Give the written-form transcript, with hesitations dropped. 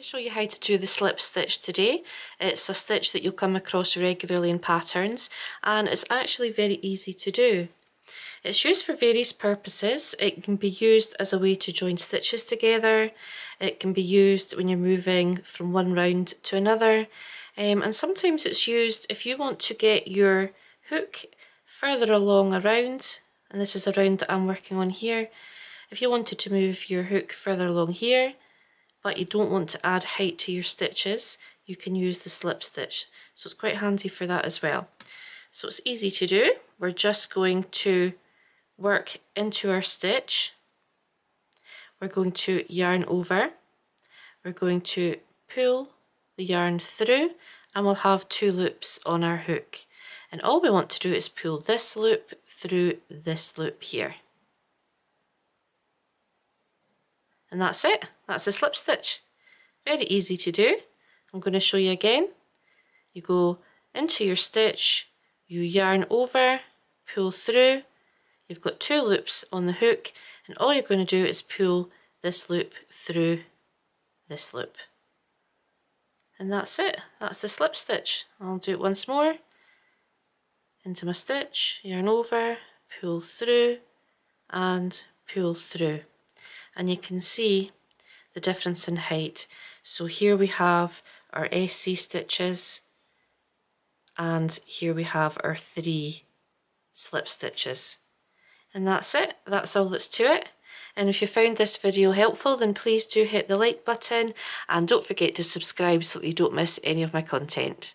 To show you how to do the slip stitch today. It's a stitch that you'll come across regularly in patterns, and it's actually very easy to do. It's used for various purposes. It can be used as a way to join stitches together. It can be used when you're moving from one round to another, and sometimes it's used if you want to get your hook further along a round, and this is a round that I'm working on here. If you wanted to move your hook further along here, but you don't want to add height to your stitches, you can use the slip stitch. So it's quite handy for that as well. So it's easy to do. We're just going to work into our stitch. We're going to yarn over. We're going to pull the yarn through, and we'll have 2 loops on our hook. And all we want to do is pull this loop through this loop here. And that's it. That's the slip stitch. Very easy to do. I'm going to show you again. You go into your stitch, you yarn over, pull through. You've got 2 loops on the hook, and all you're going to do is pull this loop through this loop. And that's it. That's the slip stitch. I'll do it once more. Into my stitch, yarn over, pull through, and pull through. And you can see the difference in height. So here we have our SC stitches, and here we have our 3 slip stitches. And that's it. That's all that's to it. And if you found this video helpful, then please do hit the like button, and don't forget to subscribe so that you don't miss any of my content.